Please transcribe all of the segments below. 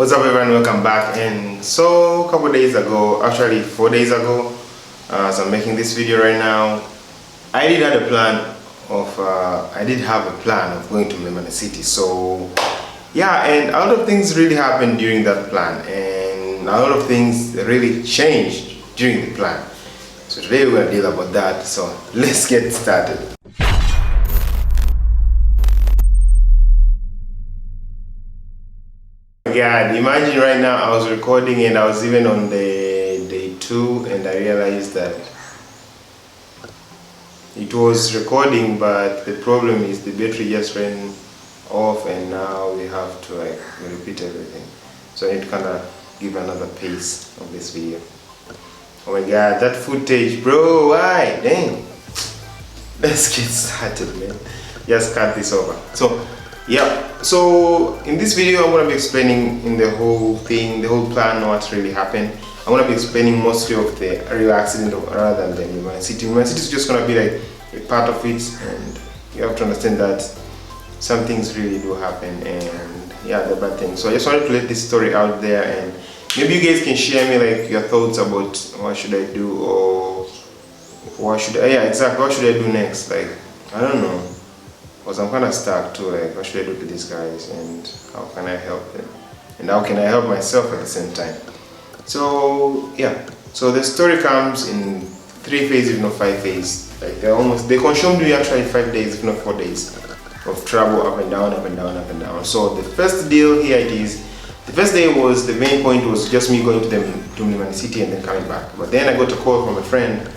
What's up everyone, welcome back. And so a couple days ago, actually 4 days ago, as I'm making this video right now, I did have a plan of going to Mlimani City. So yeah, and a lot of things really happened during that plan, and a lot of things really changed during the plan. So today we're gonna deal about that. So let's get started. God, imagine right now I was recording and I was even on the day 2 and I realized that it was recording, but the problem is the battery just ran off and now we have to repeat everything. So I need to kind of give another pace of this video. Oh my god, that footage, bro, why? Dang. Let's get started, man. Just cut this over. So yeah, so in this video I'm going to be explaining in the whole thing, the whole plan, what really happened. I'm going to be explaining mostly of the real accident rather than the Mlimani City. Mlimani City is just going to be like a part of it, and you have to understand that some things really do happen, and yeah, the bad things. So I just wanted to let this story out there, and maybe you guys can share me like your thoughts about what should I do, or what should I do next. Like, I don't know. Because I'm kind of stuck too, like what should I do to these guys and how can I help them and how can I help myself at the same time. So yeah, so the story comes in 3 phases, if not 5 phases. Like they consumed me actually 5 days, if not 4 days of travel, up and down, up and down, up and down. So the first deal here it is, the first day was, the main point was just me going to Mlimani City and then coming back. But then I got a call from a friend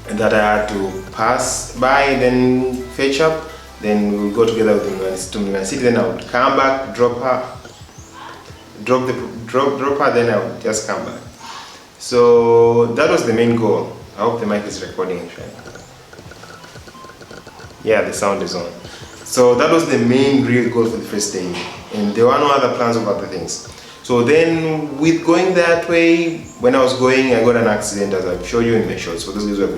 and that I had to pass by, then fetch up, then we would go together with Mlimani City, then I would come back, drop her, then I would just come back. So that was the main goal. I hope the mic is recording actually. Yeah, the sound is on. So that was the main real goal for the first day, and there were no other plans of other things. So then, with going that way, when I was going, I got an accident, as I've showed you in my shorts. So those guys who have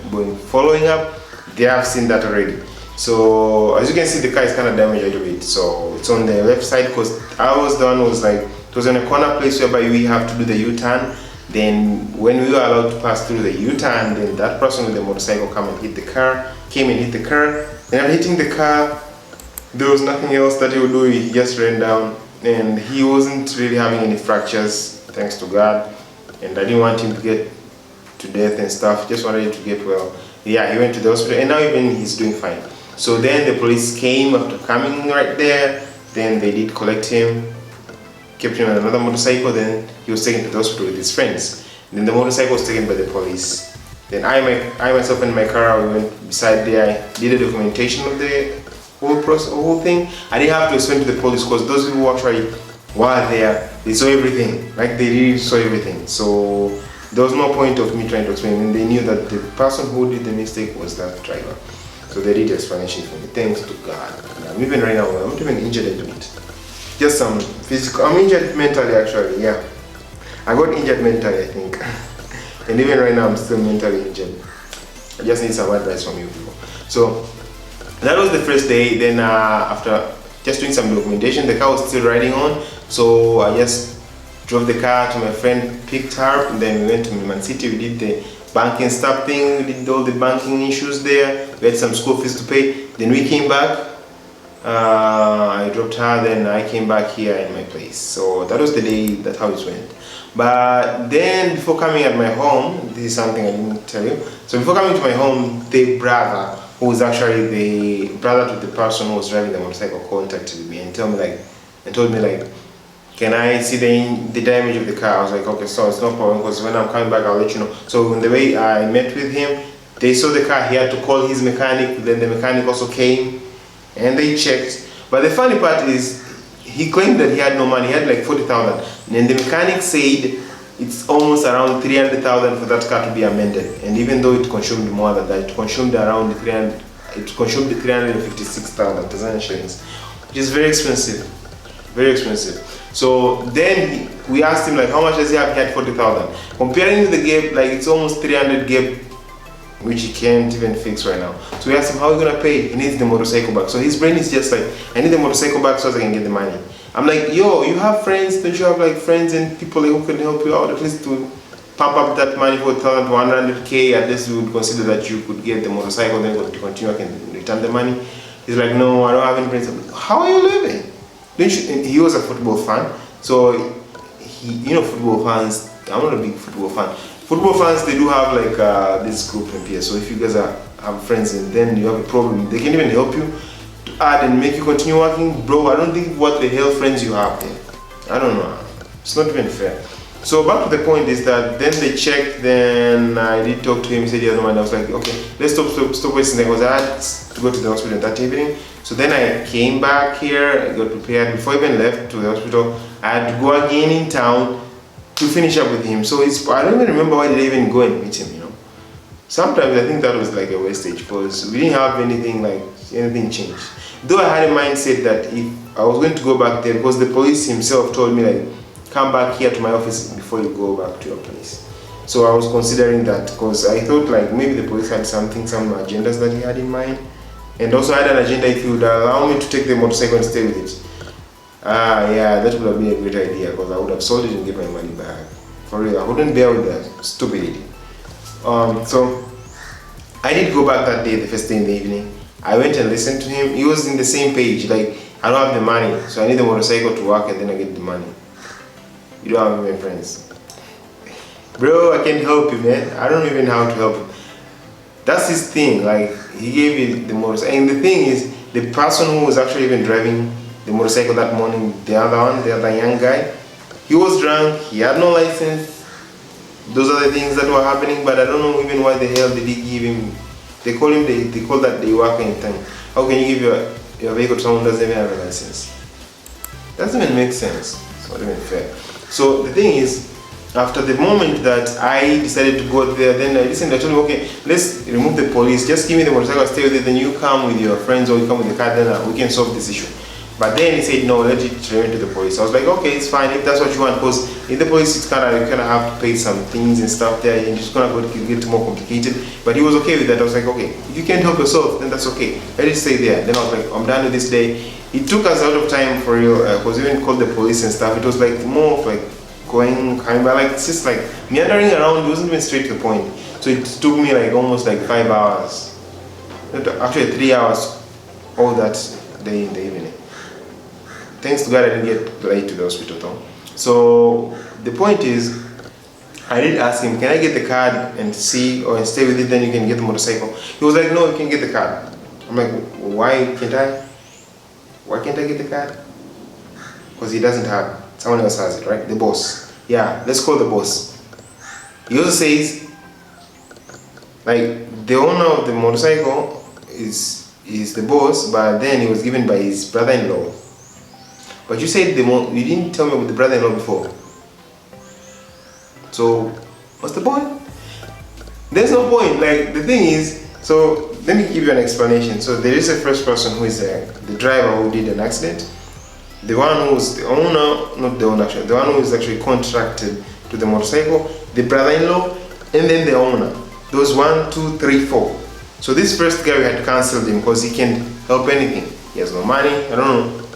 been following up, they have seen that already. So as you can see, the car is kind of damaged a little bit. So it's on the left side, because I was the one who was like, it was in a corner place whereby we have to do the U-turn. Then when we were allowed to pass through the U-turn, then that person with the motorcycle came and hit the car. And after hitting the car, there was nothing else that he would do. He just ran down. And he wasn't really having any fractures, thanks to God, and I didn't want him to get to death and stuff, just wanted him to get well. Yeah, he went to the hospital and now even he's doing fine. So then the police came after coming right there, then they did collect him, kept him on another motorcycle, then he was taken to the hospital with his friends. Then the motorcycle was taken by the police. Then I myself in my car, we went beside there, I did a documentation of the whole thing. I didn't have to explain to the police, because those people who actually were there, they saw everything. Like, they really saw everything. So there was no point of me trying to explain, and they knew that the person who did the mistake was that driver. So they did the explanation for me, thanks to God. And even right now, I'm not even injured a little bit. Just some physical, I'm injured mentally actually, yeah. I got injured mentally, I think. And even right now, I'm still mentally injured. I just need some advice from you people. So that was the first day. Then after just doing some documentation, the car was still riding on, so I just drove the car to my friend, picked her up, and then we went to Mlimani City. We did the banking stuff thing, we did all the banking issues there, we had some school fees to pay. Then we came back, I dropped her, then I came back here in my place. So that was the day, that's how it went. But then before coming at my home, this is something I didn't tell you. So before coming to my home, the brother, who was actually the brother to the person who was driving the motorcycle, contacted me and told me like, can I see the damage of the car? I was like, okay, so it's no problem, because when I'm coming back, I'll let you know. So on the way I met with him, they saw the car, he had to call his mechanic, then the mechanic also came and they checked. But the funny part is, he claimed that he had no money, he had like 40,000, and the mechanic said it's almost around 300,000 for that car to be amended. And even though it consumed more than that, it consumed around 356,000 Tanzanian shillings, which is very expensive, very expensive. So then we asked him like, how much does he have? He had 40,000. Comparing the gap, like it's almost 300 gap which he can't even fix right now. So we asked him, how are you gonna pay? He needs the motorcycle back. So his brain is just like, I need the motorcycle back so I can get the money. I'm like, yo, you have friends, don't you have like friends and people who can help you out at least to pump up that money for 100K, at least we would consider that you could get the motorcycle, then go to continue, I can return the money. He's like, no, I don't have any friends. I'm like, how are you living? Don't you? And he was a football fan, so he, you know, football fans, I'm not a big football fan. Football fans, they do have like this group in here, so if you guys have friends and then you have a problem, they can even help you to add and make you continue working. Bro, I don't think what the hell friends you have there. I don't know. It's not even fair. So back to the point is that then they checked, then I did talk to him, he said he has no money. I was like, okay, let's stop wasting time, because I had to go to the hospital that evening. So then I came back here, I got prepared. Before I even left to the hospital, I had to go again in town to finish up with him. So I don't even remember why did I even go and meet him, you know. Sometimes I think that was like a wastage, because we didn't have anything changed. Though I had a mindset that if I was going to go back there, because the police himself told me like, come back here to my office before you go back to your place. So I was considering that, because I thought like maybe the police had some agendas that he had in mind. And also I had an agenda if he would allow me to take the motorcycle and stay with it. Yeah, that would have been a great idea, because I would have sold it and get my money back. For real, I wouldn't bear with that stupidity. So I did go back that day, the first day in the evening. I went and listened to him. He was in the same page, like, I don't have the money, so I need the motorcycle to work and then I get the money. You don't have any friends. Bro, I can't help you, man. I don't even know how to help him. That's his thing, like, he gave you the motorcycle. And the thing is, the person who was actually even driving the motorcycle that morning, the other young guy, he was drunk, he had no license. Those are the things that were happening, but I don't know even why the hell did he give him. They call that day working time. How can you give your vehicle to someone who doesn't even have a license? Doesn't even make sense. It's not even fair. So the thing is, after the moment that I decided to go there, then I listened, I told him, okay, let's remove the police, just give me the motorcycle, stay with it, then you come with your friends or you come with the car, then we can solve this issue. But then he said, no, let it return to the police. I was like, okay, it's fine, if that's what you want, because in the police it's kind of, you kind of have to pay some things and stuff there, and it's going to get more complicated. But he was okay with that. I was like, okay, if you can't help yourself, then that's okay, let it stay there. Then I was like, I'm done with this day. It took us out of time for real, because we even called the police and stuff. It was like more of like coming back, like it's just like meandering around. It wasn't even straight to the point. So it took me like almost like 5 hours, actually 3 hours, all that day in the evening. Thanks to God I didn't get late to the hospital though. So the point is, I did ask him, can I get the card and see or stay with it, then you can get the motorcycle? He was like, no, you can get the card. I'm like, why can't I? Why can't I get the card? Because he doesn't have it. Someone else has it, right? The boss. Yeah, let's call the boss. He also says, like, the owner of the motorcycle is the boss, but then he was given by his brother-in-law. But you said you didn't tell me about the brother-in-law before. So, what's the point? There's no point. Like, the thing is, so let me give you an explanation. So there is a first person who is the driver who did an accident. The one who's the owner, not the owner actually, the one who is actually contracted to the motorcycle, the brother-in-law, and then the owner. Those 1, 2, 3, 4. So this first guy, we had cancelled him because he can't help anything. He has no money, I don't know.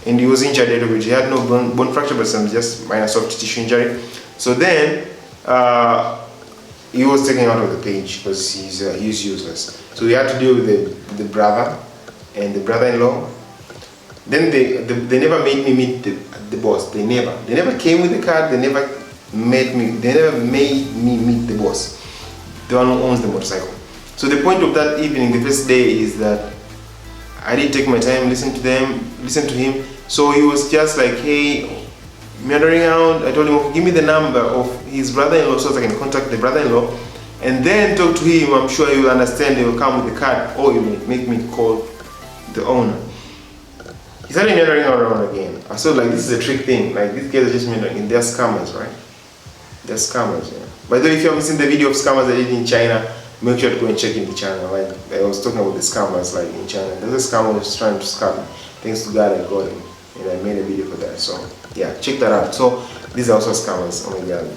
And he was injured a little bit. He had no bone fracture, but some just minor soft tissue injury. So then he was taken out of the page because he's useless. So we had to deal with the brother and the brother-in-law. Then they never made me meet the boss. They never came with the card. They never made me meet the boss, the one who owns the motorcycle. So the point of that evening, the first day, is that I did take my time, listen to him. So he was just like, hey, meandering around. I told him, okay, give me the number of his brother-in-law so that I can contact the brother-in-law and then talk to him. I'm sure he will understand. He will come with the card, or you may make me call the owner. He started meandering around again. I saw like this is a trick thing. Like these guys are just meandering. They're scammers, right? They're scammers, yeah. By the way, if you haven't seen the video of scammers I did in China, make sure to go and check in the channel. Like I was talking about the scammers, like in China. There's a scammer who's trying to scam. Thanks to God I got him, and I made a video for that. So yeah, check that out. So these are also scammers. Oh my God,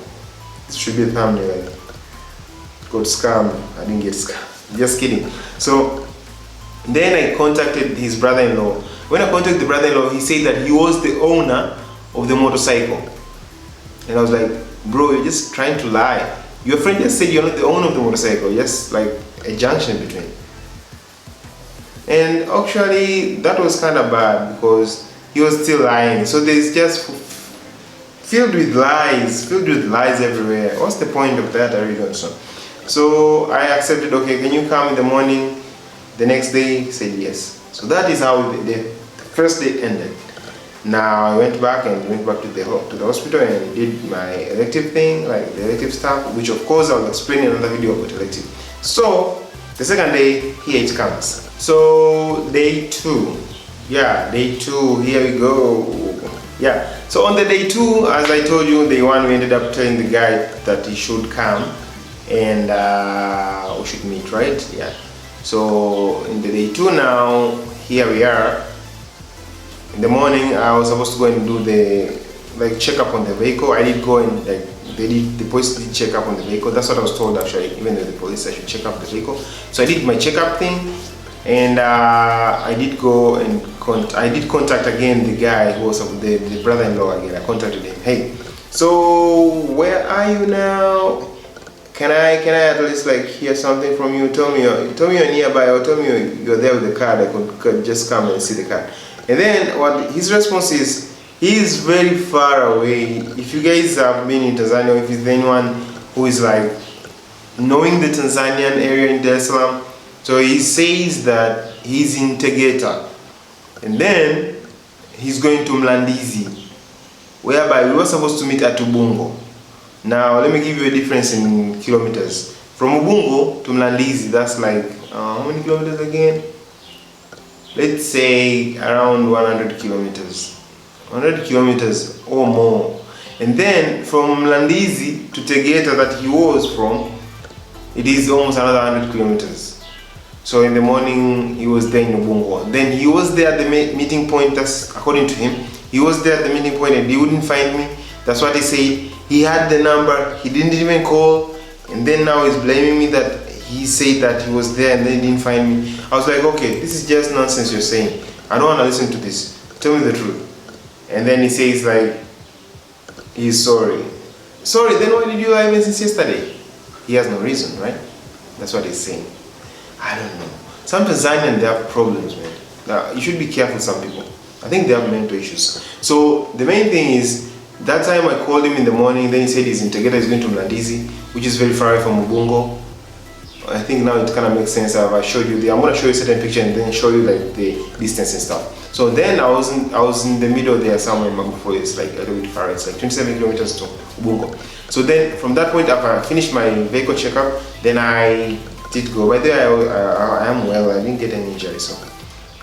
this should be a thumbnail. Like, got scammed. I didn't get scammed. Just kidding. So then I contacted his brother-in-law. When I contacted the brother-in-law, he said that he was the owner of the motorcycle. And I was like, bro, you're just trying to lie. Your friend just said you're not the owner of the motorcycle, just like a junction between. And actually, that was kind of bad because he was still lying. So there's just filled with lies everywhere. What's the point of that? I really don't know. So I accepted, okay, can you come in the morning? The next day, he said yes. So that is how the first day ended. Now I went back to the hospital and did my elective thing, like the elective stuff, which of course I'll explain in another video about elective. So the second day, here it comes. So day 2, day 2, here we go. So on the day 2, as I told you, day 1 we ended up telling the guy that he should come and we should meet, right? So in the day 2 now, here we are. In the morning, I was supposed to go and do the checkup on the vehicle. I did go and the police did check up on the vehicle. That's what I was told actually. Even though the police, I should check up the vehicle. So I did my checkup thing, and I did go and I did contact again the guy who was the brother-in-law again. I contacted him. Hey, so where are you now? Can I at least hear something from you? Tell me you're nearby, or tell me you're there with the card. I could just come and see the card. And then what his response is, he is very far away. If you guys have been in Tanzania, or if there's anyone who is knowing the Tanzanian area in Dar es Salaam, so he says that he's in Tegeta, and then he's going to Mlandizi, whereby we were supposed to meet at Ubungo. Now let me give you a difference in kilometers. From Ubungo to Mlandizi, that's how many kilometers again? Let's say around 100 kilometers. 100 kilometers or more. And then from Mlandizi to Tegeta that he was from, it is almost another 100 kilometers. So in the morning he was there in Ubungo. Then he was there at the meeting point. That's according to him. He was there at the meeting point and he wouldn't find me. That's what he said. He had the number, he didn't even call, and then now he's blaming me that he said that he was there and then he didn't find me. I was like, okay, this is just nonsense you're saying. I don't want to listen to this. Tell me the truth. And then he says he's sorry. Sorry, then why did you lie even since yesterday? He has no reason, right? That's what he's saying. I don't know. Some Tanzanians, they have problems, man. Now, you should be careful, some people. I think they have mental issues. So the main thing is, that time I called him in the morning, then he said he's in Tegeta, he's going to Mlandizi, which is very far away from Ubungo. I think now it kind of makes sense. I showed you I'm going to show you a certain picture and then show you the distance and stuff. So then I was in the middle there somewhere in Magufuli. It's a little bit far. It's 27 kilometers to Ubungo. So then from that point, after I finished my vehicle checkup, then I did go. By the way, I am well. I didn't get any injury. So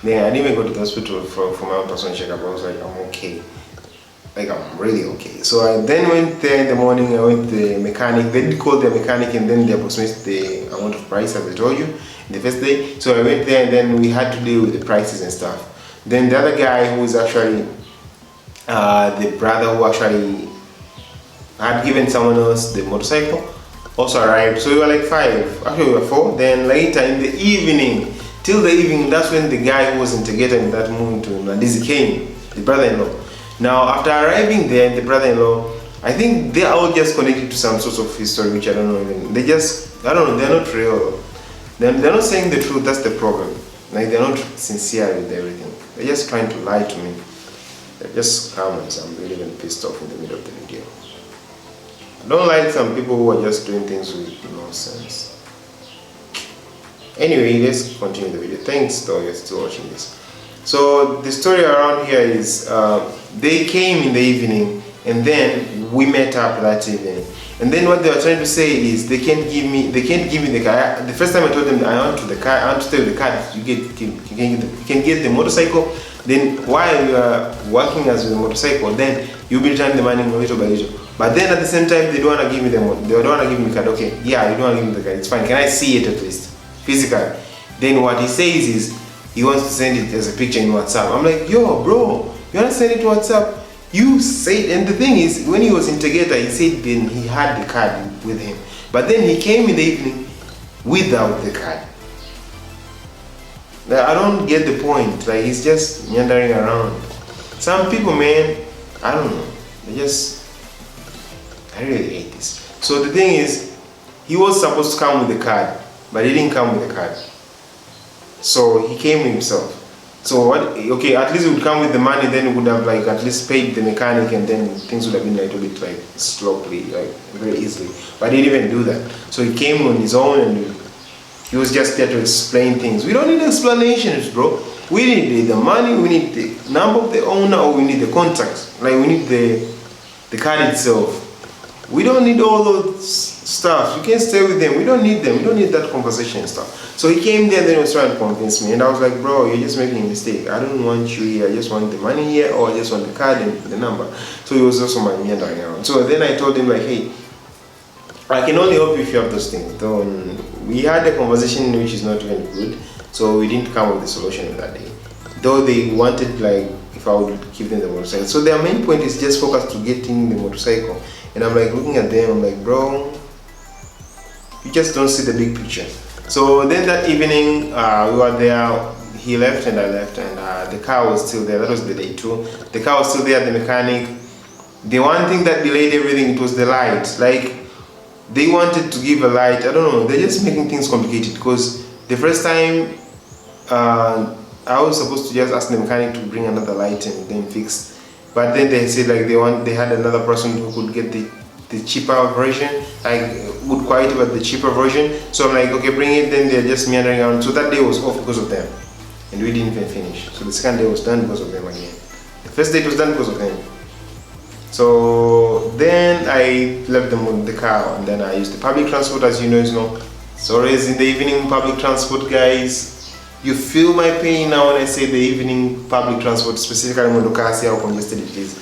then I didn't even go to the hospital for my own personal checkup. I was like, I'm okay. I'm really okay. So I then went there in the morning. I went to the mechanic. They did call the mechanic and then they approximated the amount of price as I told you in the first day. So I went there and then we had to deal with the prices and stuff. Then the other guy who was actually the brother who actually had given someone else the motorcycle also arrived. So we were 5, actually we were 4. Then later in the evening, till the evening, that's when the guy who was in Tegeta in that moment to Mlandizi came, the brother-in-law. Now, after arriving there, the brother-in-law, I think they are all just connected to some sort of history, which I don't know even. They just, I don't know, they're not real. They're not saying the truth, that's the problem. They're not sincere with everything. They're just trying to lie to me. They're just scammers. I'm really even pissed off in the middle of the video. I don't like some people who are just doing things with nonsense. Anyway, let's continue the video. Thanks though, you're still watching this. So the story around here is they came in the evening and then we met up that evening. And then what they were trying to say is they can't give me the car. The first time I told them I want to stay with the car, you can get the motorcycle. Then while you are working as with the motorcycle, then you'll be returning the money little by little. But then at the same time they don't want to give me they don't want to give me the card. Okay, yeah, you don't want to give me the card. It's fine. Can I see it at least physically? Then what he says is he wants to send it as a picture in WhatsApp. I'm like, yo, bro, you want to send it to WhatsApp? You said, and the thing is, when he was in Tegeta, he said then he had the card with him. But then he came in the evening without the card. Like, I don't get the point. Like, he's just meandering around. Some people, man, I don't know. I really hate this. So the thing is, he was supposed to come with the card, but he didn't come with the card. So he came himself. So what? Okay, at least he would come with the money. Then he would have like at least paid the mechanic, and then things would have been a little bit like slowly, like very easily. But he didn't even do that. So he came on his own, and he was just there to explain things. We don't need explanations, bro. We need the money. We need the number of the owner, or we need the contact. Like we need the card itself. We don't need all those stuff. You can stay with them. We don't need them. We don't need that conversation and stuff. So he came there, then he was trying to convince me, and I was like, bro, you're just making a mistake. I don't want you here. I just want the money here, or I just want the card and the number. So he was also my meandering around. So then I told him like, hey, I can only help you if you have those things. So we had a conversation which is not even good. So we didn't come up with a solution that day. Though they wanted like if I would give them the motorcycle. So their main point is just focused to getting the motorcycle. And I'm like looking at them, I'm like, bro, you just don't see the big picture. So then that evening, we were there, he left and I left, and the car was still there. That was the day 2. The car was still there at the mechanic. The one thing that delayed everything, it was the light. Like, they wanted to give a light, I don't know, they're just making things complicated, because the first time, I was supposed to just ask the mechanic to bring another light and then fix. But then they said like they had another person who could get the cheaper version, like would quite but the cheaper version. So I'm like, okay, bring it. Then they're just meandering around. So that day was off because of them, and we didn't even finish. So the second day was done because of them again. The first day was done because of them. So then I left them with the car, and then I used the public transport, as you know. So always in the evening public transport, guys. You feel my pain now when I say the evening public transport, specifically Mondokasi, how congested it is.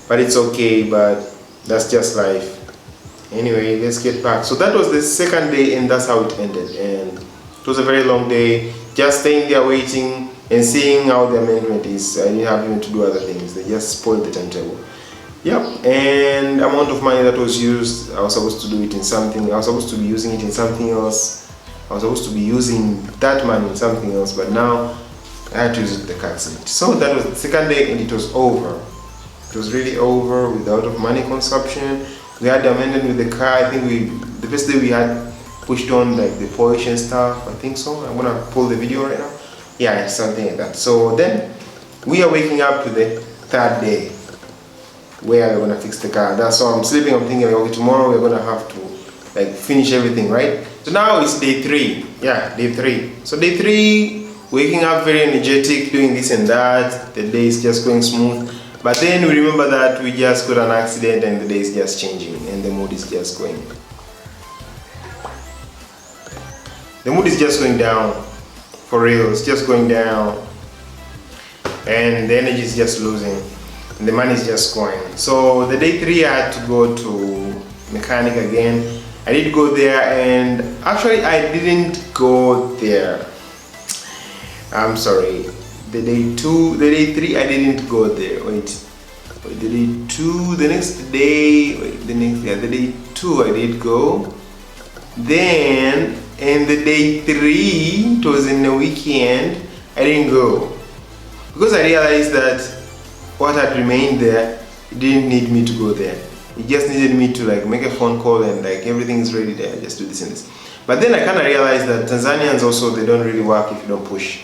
But it's okay, but that's just life. Anyway, let's get back. So that was the second day, and that's how it ended. And it was a very long day, just staying there waiting and seeing how the amendment is. I didn't have even to do other things. They just spoiled the timetable. Yep, and the amount of money that was used, I was supposed to do it in something. I was supposed to be using it in something else. I was supposed to be using that money in something else, but now I had to use it in the car accident. So that was the second day, and it was over. It was really over without money consumption. We had the amendment with the car. I think the first day we had pushed on like the polish and stuff. I think so. I'm gonna pull the video right now. Yeah, it's something like that. So then we are waking up to the third day where we're gonna fix the car. That's why I'm sleeping. I'm thinking, okay, tomorrow we're gonna have to like finish everything, right? So now it's day 3. Yeah, day 3. So day 3, waking up very energetic, doing this and that. The day is just going smooth. But then we remember that we just got an accident, and the day is just changing, and the mood is just going. The mood is just going down. For real, it's just going down. And the energy is just losing. And the money is just going. So the day 3 I had to go to mechanic again. I did go there, and actually I didn't go there. I'm sorry. The day 3 I didn't go there. Wait, the day 2, the next day, the day 2 I did go. Then, and the day 3, it was in the weekend, I didn't go. Because I realized that what had remained there, it didn't need me to go there. It just needed me to like make a phone call and like everything is ready there, just do this and this. But then I kind of realized that Tanzanians also, they don't really work if you don't push.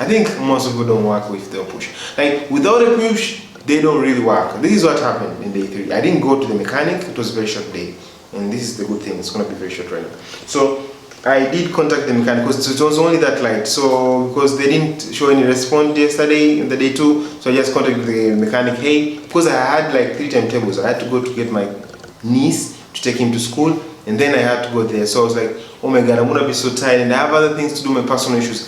I think most people don't work if they don't push. Like without a push, they don't really work. This is what happened in day 3. I didn't go to the mechanic, it was a very short day. And this is the good thing, it's gonna be very short right now. So I did contact the mechanic because it was only that light. So because they didn't show any response yesterday in the day 2, so I just contacted the mechanic. Hey, because I had like 3 timetables, I had to go to get my niece to take him to school, and then I had to go there. So I was like, oh my god, I'm gonna be so tired, and I have other things to do, my personal issues.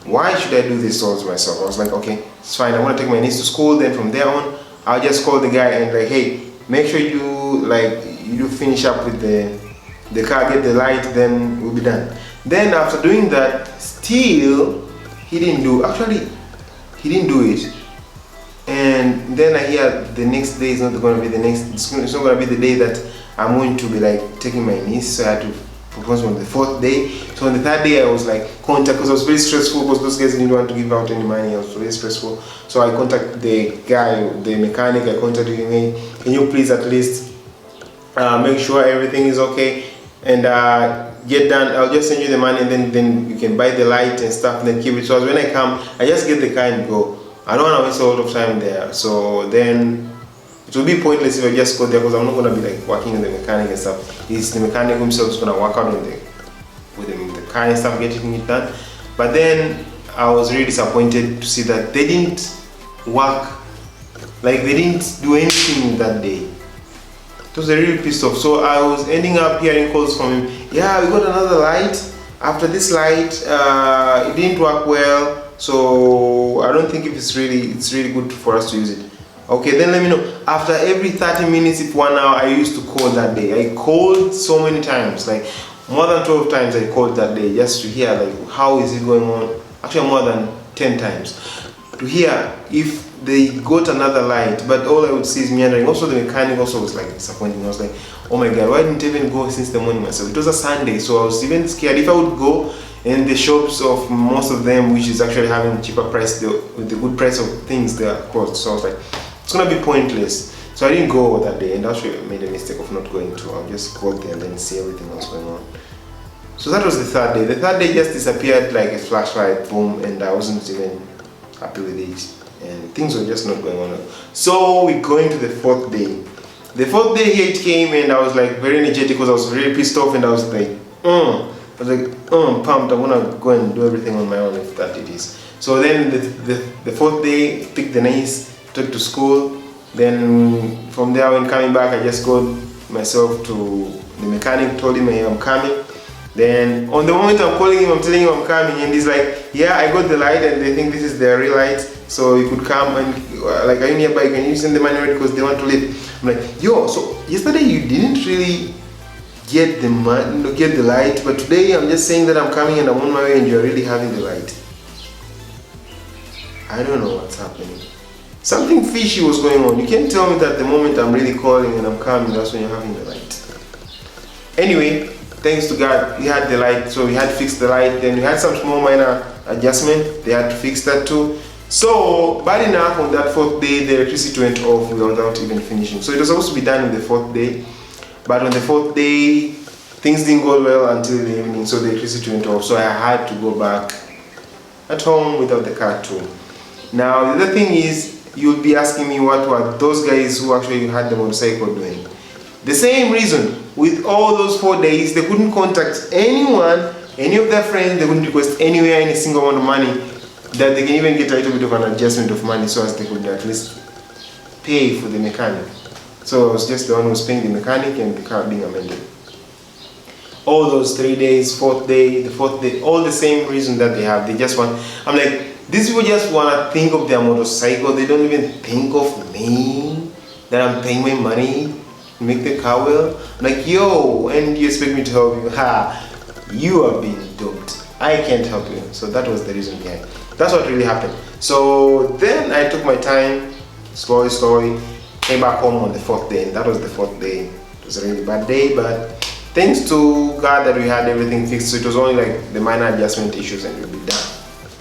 Why should I do this all to myself? I was like, okay, it's fine. I want to take my niece to school. Then from there on, I'll just call the guy and like, hey, make sure you finish up with the car, get the light, then we'll be done. Then after doing that, still he didn't do it. And then I hear the next day is not going to be it's not going to be the day that I'm going to be like taking my niece, so I had to propose on the 4th day. So on the 3rd day I was like contact, because I was very stressful because those guys didn't want to give out any money. I was very stressful, so I contacted the guy, the mechanic. I contacted him, hey, can you please at least make sure everything is okay and get done. I'll just send you the money, and then you can buy the light and stuff and then keep it. So when I come, I just get the car and go. I don't want to waste a lot of time there. So then it will be pointless if I just go there, because I'm not going to be like working with the mechanic and stuff. It's the mechanic himself who's going to work out with the car and stuff, getting it done. But then I was really disappointed to see that they didn't work, like they didn't do anything that day. It was really pissed off. So I was ending up hearing calls from him. Yeah, we got another light. After this light, it didn't work well. So I don't think if it's really good for us to use it. Okay, then let me know. After every 30 minutes, if 1 hour, I used to call that day. I called so many times, like more than 12 times I called that day, just to hear like how is it going on. Actually more than 10 times, to hear if they got another light. But all I would see is meandering. Also the mechanic also was like disappointing. I was like, oh my god, why didn't I even go since the morning myself? It was a Sunday, so I was even scared if I would go in the shops of most of them, which is actually having cheaper price, with the good price of things they are closed. So I was like, it's gonna be pointless. So I didn't go that day, and actually made a mistake of not going to. I'll just go there and then see everything else going on. So that was the 3rd day. The 3rd day just disappeared like a flashlight, boom, and I wasn't even happy with it, and things were just not going on. So we're going to the 4th day. The 4th day here it came, and I was like very energetic because I was really pissed off, and I was like, pumped. I'm gonna go and do everything on my own if that it is. So then the 4th day, picked the niece, took to school. Then from there, when coming back, I just got myself to the mechanic, told him, hey, I'm coming. Then on the moment I'm calling him, I'm telling him I'm coming, and he's like, yeah, I got the light and they think this is their real light, so you could come and like, are you nearby? Can you send the money already because they want to leave? I'm like, yo, so yesterday you didn't really get the money, get the light, but today I'm just saying that I'm coming and I'm on my way and you're really having the light. I don't know what's happening. Something fishy was going on. You can't tell me that the moment I'm really calling and I'm coming, that's when you're having the light. Anyway, thanks to God, we had the light, so we had to fix the light. Then we had some small minor adjustment. They had to fix that too. So bad enough, on that 4th day, the electricity went off without even finishing. So it was supposed to be done on the 4th day, but on the 4th day, things didn't go well until the evening. So the electricity went off. So I had to go back at home without the car too. Now the other thing is, you'll be asking me what were those guys who actually had the motorcycle doing. The same reason, with all those 4 days, they couldn't contact anyone, any of their friends. They couldn't request anywhere any single amount of money, that they can even get a little bit of an adjustment of money so as they could at least pay for the mechanic. So I was just the one who was paying the mechanic and the car being amended. All those 3 days, 4th day, the 4th day, all the same reason that they have. They just want, I'm like, these people just want to think of their motorcycle. They don't even think of me, that I'm paying my money to make the car well. I'm like, yo, and you expect me to help you? Ha, you are being duped. I can't help you. So that was the reason behind. That's what really happened. So then I took my time, slowly, came back home on the 4th day, and that was the 4th day. It was a really bad day, but thanks to God that we had everything fixed. So it was only like the minor adjustment issues and we'll be done.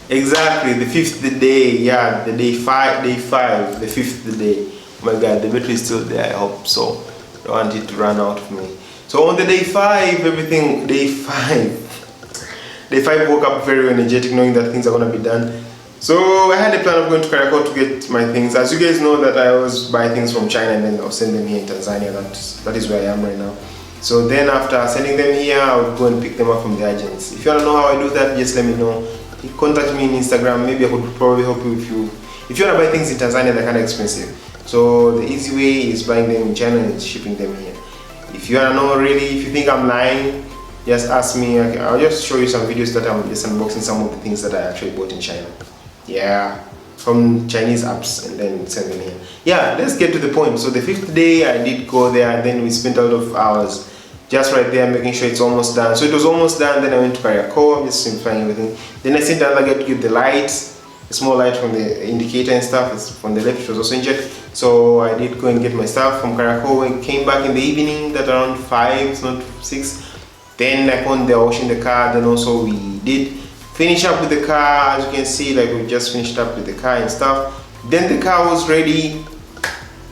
Exactly, the 5th day, yeah, the day 5, the 5th day. Oh my God, the battery is still there, I hope so. I don't want it to run out of me. So on the day 5, everything, day 5 woke up very energetic, knowing that things are going to be done. So I had a plan of going to Kariakoo to get my things. As you guys know, that I always buy things from China and then I'll send them here in Tanzania. That is where I am right now. So then after sending them here, I would go and pick them up from the agents. If you want to know how I do that, just let me know. Contact me in Instagram. Maybe I could probably help you if you want to buy things in Tanzania. They're kind of expensive. So the easy way is buying them in China and shipping them here. If you want to know really, if you think I'm lying, just ask me. I'll just show you some videos that I'm just unboxing some of the things that I actually bought in China. Yeah, from Chinese apps, and then send them here. Yeah, let's get to the point. So the 5th day I did go there, and then we spent a lot of hours just right there making sure it's almost done. So it was almost done. Then I went to Kariakoo, just simplifying everything. Then I sent another guy to get the lights. a small light from the indicator and stuff. It's from the left, it was also injured. So I did go and get my stuff from Kariakoo and came back in the evening, that around 5, not 6. Then I went there washing the car. Then also we did finish up with the car. As you can see, like we just finished up with the car and stuff. Then the car was ready,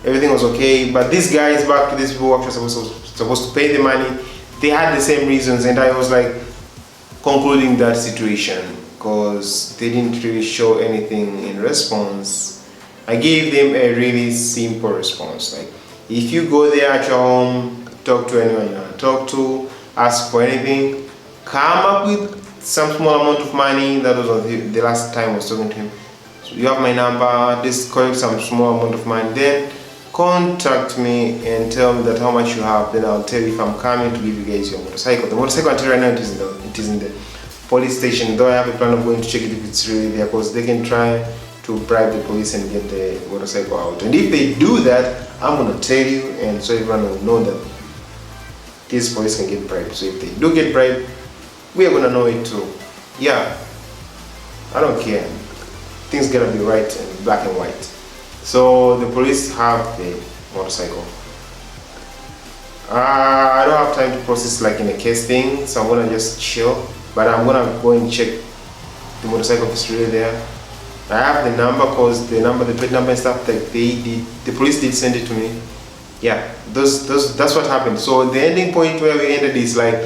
everything was okay. But these guys, back to these people who actually supposed to pay the money, they had the same reasons, and I was like concluding that situation because they didn't really show anything in response. I gave them a really simple response, like if you go there at your home, talk to anyone you want to talk to, ask for anything, come up with some small amount of money. That was the last time I was talking to him. So you have my number, just collect some small amount of money, then contact me and tell me that how much you have, then I'll tell you if I'm coming to give you guys your motorcycle. The motorcycle until right now it is in the police station, though I have a plan of going to check it if it's really there, because they can try to bribe the police and get the motorcycle out. And if they do that, I'm gonna tell you, and so everyone will know that these police can get bribed. So if they do get bribed, we are gonna know it too. Yeah, I don't care. Things gotta be right and black and white. So the police have the motorcycle. I don't have time to process like in a case thing, so I'm gonna just chill. But I'm gonna go and check the motorcycle if it's really there. I have the number, cause the plate number and stuff, like the police did send it to me. Yeah, that's what happened. So the ending point where we ended is like,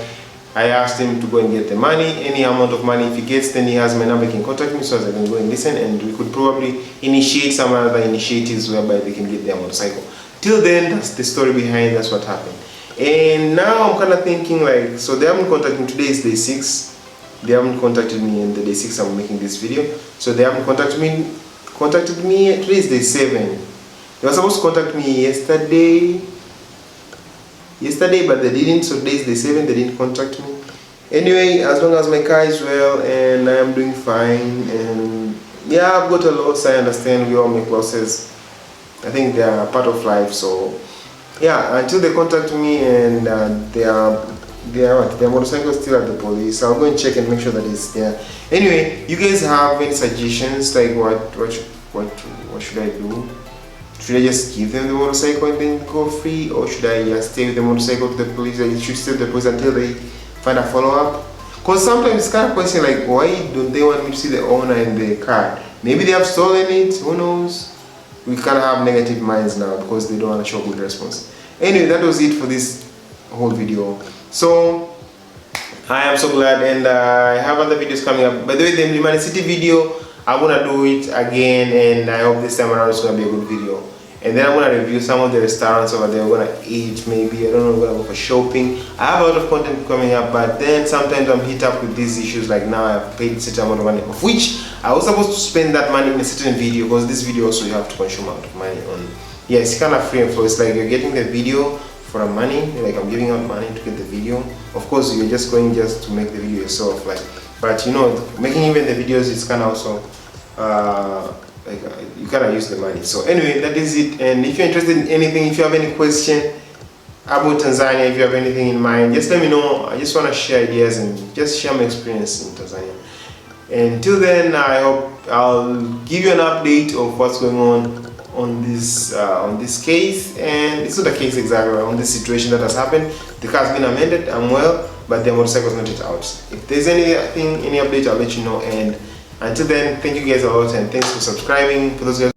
I asked him to go and get the money, any amount of money. If he gets, then he has my number, he can contact me so as I can go and listen, and we could probably initiate some other initiatives whereby they can get their motorcycle. Till then, that's the story behind, that's what happened. And now I'm kind of thinking like, so they haven't contacted me. Today is day 6. They haven't contacted me, and the day 6 I'm making this video. So they haven't contacted me. Today is day 7. They were supposed to contact me yesterday, but they didn't. So today is day 7. They didn't contact me. Anyway, as long as my car is well and I am doing fine, and yeah, I've got a loss. I understand we all make losses. I think they are part of life. So yeah, until they contact me and their motorcycle is still at the police, I'll go and check and make sure that it's there. Anyway, you guys have any suggestions, like what should I do? Should I just give them the motorcycle and then go free, or should I just stay with the motorcycle to the police? I should stay with the police until they find a follow-up? Because sometimes it's kind of question like, why don't they want me to see the owner in the car? Maybe they have stolen it, who knows? We kind of have negative minds now because they don't want to show good response. Anyway, that was it for this whole video. So I am so glad, and I have other videos coming up. By the way, the Mlimani City video, I'm gonna do it again, and I hope this time around it's gonna be a good video. And then I'm gonna review some of the restaurants over there. We're gonna eat, maybe, I don't know, we're gonna go for shopping. I have a lot of content coming up, but then sometimes I'm hit up with these issues, like now I've paid a certain amount of money, of which I was supposed to spend that money in a certain video, because this video also you have to consume a lot of money on. Yeah, it's kind of free and flow. It's like you're getting the video for money, like I'm giving out money to get the video. Of course, you're just going just to make the video yourself, like, but you know, making even the videos is kind of also like you kind of use the money. So anyway, that is it. And if you're interested in anything, if you have any question about Tanzania, if you have anything in mind, just let me know. I just want to share ideas and just share my experience in Tanzania. Until then, I hope I'll give you an update of what's going on this case, and it's not a case exactly, on this situation that has happened. The car's been amended, I'm well, but the motorcycle is not yet out. If there's anything, any update, I'll let you know. And until then, thank you guys a lot, and thanks for subscribing. For those guys